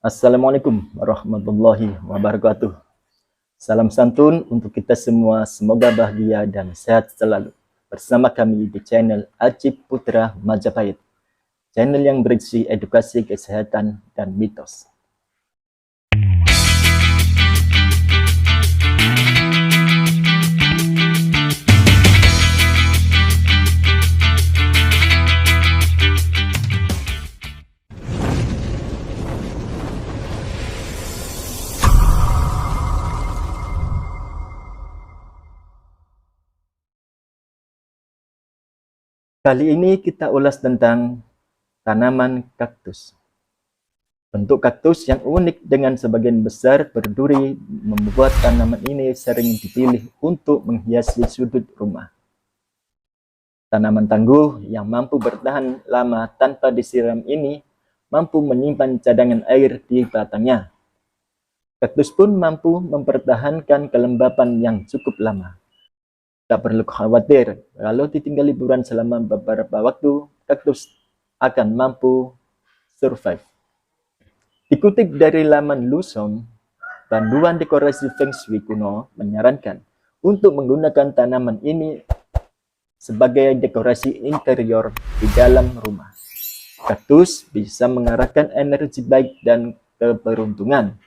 Assalamualaikum warahmatullahi wabarakatuh. Salam santun untuk kita semua, semoga bahagia dan sehat selalu. Bersama kami di channel Ajib Putra Majapahit, channel yang berisi edukasi kesehatan dan mitos. Kali ini kita ulas tentang tanaman kaktus. Bentuk kaktus yang unik dengan sebagian besar berduri membuat tanaman ini sering dipilih untuk menghiasi sudut rumah. Tanaman tangguh yang mampu bertahan lama tanpa disiram ini mampu menyimpan cadangan air di batangnya. Kaktus pun mampu mempertahankan kelembapan yang cukup lama. Tak perlu khawatir, kalau ditinggal liburan selama beberapa waktu, kaktus akan mampu survive. Dikutip dari laman Lusom, panduan dekorasi Feng Shui kuno menyarankan untuk menggunakan tanaman ini sebagai dekorasi interior di dalam rumah. Kaktus bisa mengarahkan energi baik dan keberuntungan.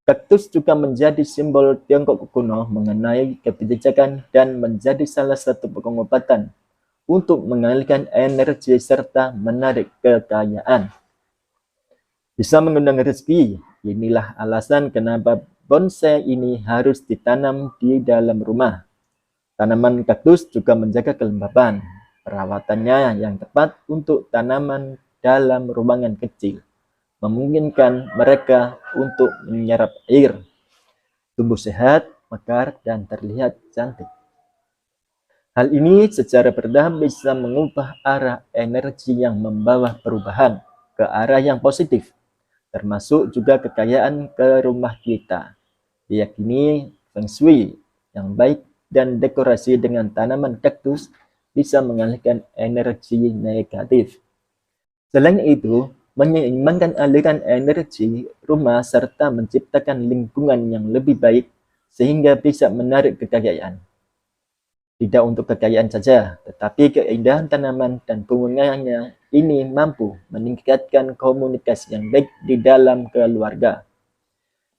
Kaktus juga menjadi simbol Tiongkok kuno mengenai kebijakan dan menjadi salah satu pengobatan untuk mengalihkan energi serta menarik kekayaan. Bisa mengundang rezeki, inilah alasan kenapa bonsai ini harus ditanam di dalam rumah. Tanaman kaktus juga menjaga kelembapan. Perawatannya yang tepat untuk tanaman dalam ruangan kecil memungkinkan mereka untuk menyerap air, tumbuh sehat, mekar, dan terlihat cantik. Hal ini secara bertahap bisa mengubah arah energi yang membawa perubahan ke arah yang positif, termasuk juga kekayaan ke rumah kita. Diyakini Feng Shui yang baik dan dekorasi dengan tanaman kaktus bisa mengalihkan energi negatif. Selain itu, menyeimbangkan aliran energi rumah serta menciptakan lingkungan yang lebih baik sehingga bisa menarik kekayaan. Tidak untuk kekayaan saja, tetapi keindahan tanaman dan bunganya ini mampu meningkatkan komunikasi yang baik di dalam keluarga.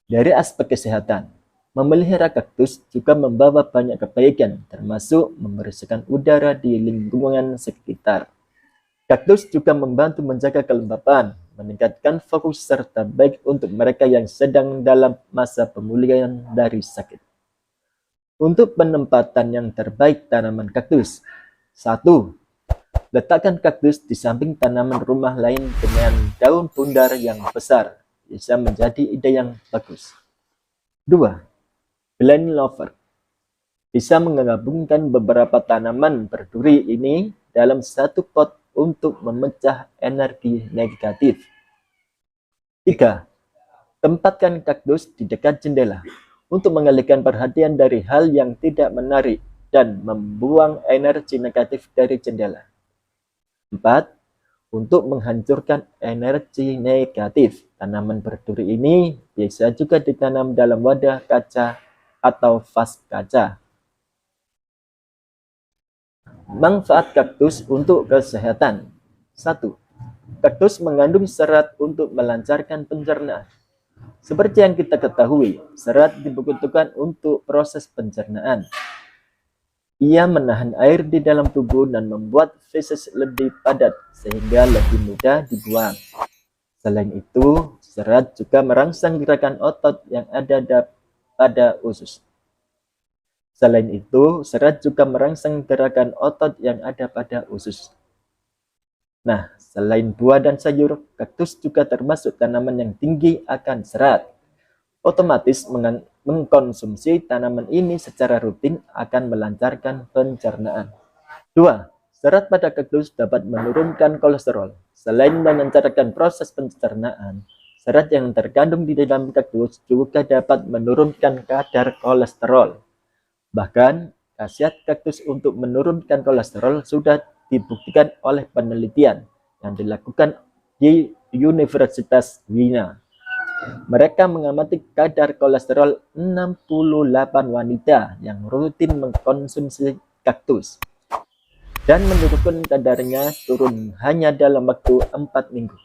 Dari aspek kesehatan, memelihara kaktus juga membawa banyak kebaikan, termasuk membersihkan udara di lingkungan sekitar. Kaktus juga membantu menjaga kelembapan, meningkatkan fokus serta baik untuk mereka yang sedang dalam masa pemulihan dari sakit. Untuk penempatan yang terbaik tanaman kaktus. 1. Letakkan kaktus di samping tanaman rumah lain dengan daun bundar yang besar. Bisa menjadi ide yang bagus. 2. Plant lover. Bisa menggabungkan beberapa tanaman berduri ini dalam satu pot untuk memecah energi negatif. 3. Tempatkan kaktus di dekat jendela untuk mengalihkan perhatian dari hal yang tidak menarik dan membuang energi negatif dari jendela. 4. Untuk menghancurkan energi negatif, tanaman berduri ini bisa juga ditanam dalam wadah kaca atau vas kaca. Manfaat kaktus untuk kesehatan. 1. Kaktus mengandung serat untuk melancarkan pencernaan. Seperti yang kita ketahui, serat dibutuhkan untuk proses pencernaan. Ia menahan air di dalam tubuh dan membuat feses lebih padat sehingga lebih mudah dibuang. Selain itu, serat juga merangsang gerakan otot yang ada pada usus. Selain itu, serat juga merangsang gerakan otot yang ada pada usus. Nah, selain buah dan sayur, kaktus juga termasuk tanaman yang tinggi akan serat. Otomatis mengkonsumsi tanaman ini secara rutin akan melancarkan pencernaan. 2. Serat pada kaktus dapat menurunkan kolesterol. Selain melancarkan proses pencernaan, serat yang terkandung di dalam kaktus juga dapat menurunkan kadar kolesterol. Bahkan, khasiat kaktus untuk menurunkan kolesterol sudah dibuktikan oleh penelitian yang dilakukan di Universitas Wina. Mereka mengamati kadar kolesterol 68 wanita yang rutin mengkonsumsi kaktus dan menurunkan kadarnya turun hanya dalam waktu 4 minggu.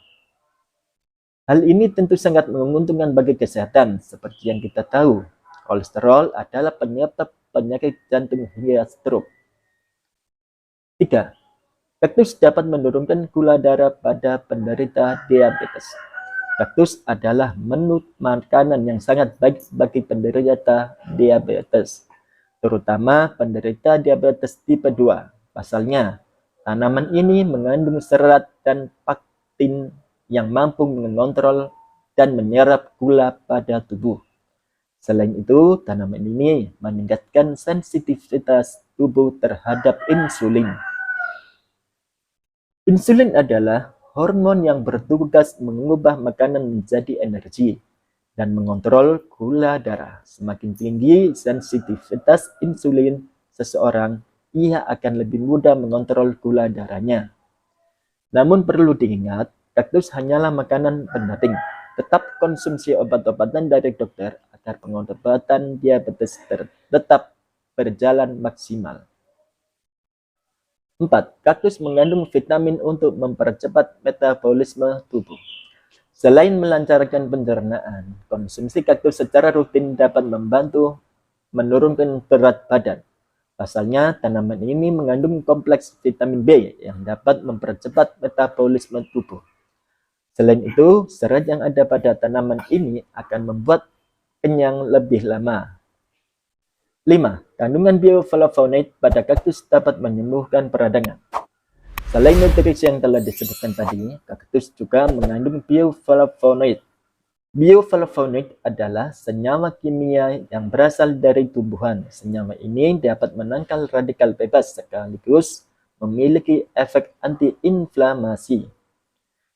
Hal ini tentu sangat menguntungkan bagi kesehatan. Seperti yang kita tahu, kolesterol adalah penyebab penyakit jantung hingga stroke. 3. Kaktus dapat menurunkan gula darah pada penderita diabetes. Kaktus adalah menu makanan yang sangat baik bagi penderita diabetes, terutama penderita diabetes tipe 2. Pasalnya, tanaman ini mengandung serat dan pektin yang mampu mengontrol dan menyerap gula pada tubuh. Selain itu, tanaman ini meningkatkan sensitivitas tubuh terhadap insulin. Insulin adalah hormon yang bertugas mengubah makanan menjadi energi dan mengontrol gula darah. Semakin tinggi sensitivitas insulin seseorang, ia akan lebih mudah mengontrol gula darahnya. Namun perlu diingat, kaktus hanyalah makanan pendamping. Tetap konsumsi obat-obatan dari dokter agar pengobatan diabetes tetap berjalan maksimal. 4. Kaktus mengandung vitamin untuk mempercepat metabolisme tubuh. Selain melancarkan pencernaan, konsumsi kaktus secara rutin dapat membantu menurunkan berat badan. Pasalnya, tanaman ini mengandung kompleks vitamin B yang dapat mempercepat metabolisme tubuh. Selain itu, serat yang ada pada tanaman ini akan membuat kenyang lebih lama. 5. Kandungan bioflavonoid pada kaktus dapat menyembuhkan peradangan. Selain nutrisi yang telah disebutkan tadi, kaktus juga mengandung bioflavonoid. Bioflavonoid adalah senyawa kimia yang berasal dari tumbuhan. Senyawa ini dapat menangkal radikal bebas sekaligus memiliki efek antiinflamasi.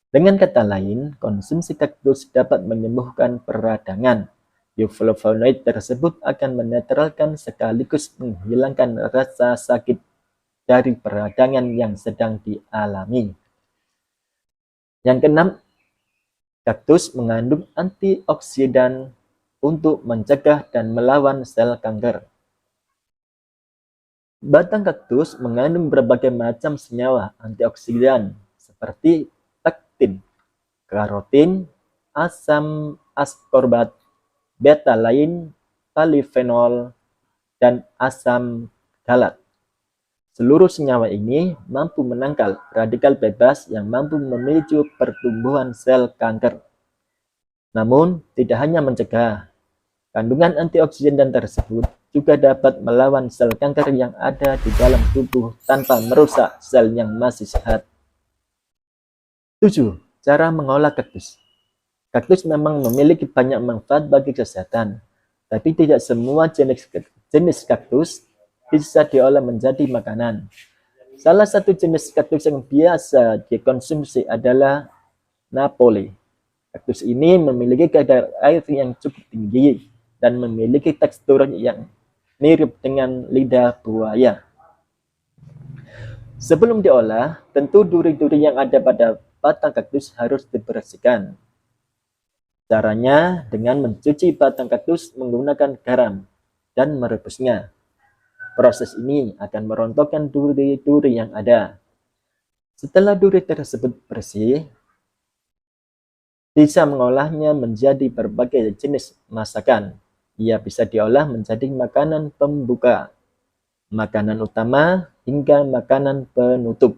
Dengan kata lain, konsumsi kaktus dapat menyembuhkan peradangan. Bioflavonoid tersebut akan menetralkan sekaligus menghilangkan rasa sakit dari peradangan yang sedang dialami. Yang keenam, kaktus mengandung antioksidan untuk mencegah dan melawan sel kanker. Batang kaktus mengandung berbagai macam senyawa antioksidan seperti pektin, karotin, asam askorbat, betalain, polifenol, dan asam galat. Seluruh senyawa ini mampu menangkal radikal bebas yang mampu memicu pertumbuhan sel kanker. Namun, tidak hanya mencegah, kandungan antioksidan tersebut juga dapat melawan sel kanker yang ada di dalam tubuh tanpa merusak sel yang masih sehat. 7. Cara mengolah kaktus. Kaktus memang memiliki banyak manfaat bagi kesehatan, tapi tidak semua jenis kaktus bisa diolah menjadi makanan. Salah satu jenis kaktus yang biasa dikonsumsi adalah Napoli. Kaktus ini memiliki kadar air yang cukup tinggi dan memiliki tekstur yang mirip dengan lidah buaya. Sebelum diolah, tentu duri-duri yang ada pada batang kaktus harus dibersihkan. Caranya dengan mencuci batang kaktus menggunakan garam dan merebusnya. Proses ini akan merontokkan duri-duri yang ada. Setelah duri tersebut bersih, bisa mengolahnya menjadi berbagai jenis masakan. Ia bisa diolah menjadi makanan pembuka, makanan utama, hingga makanan penutup.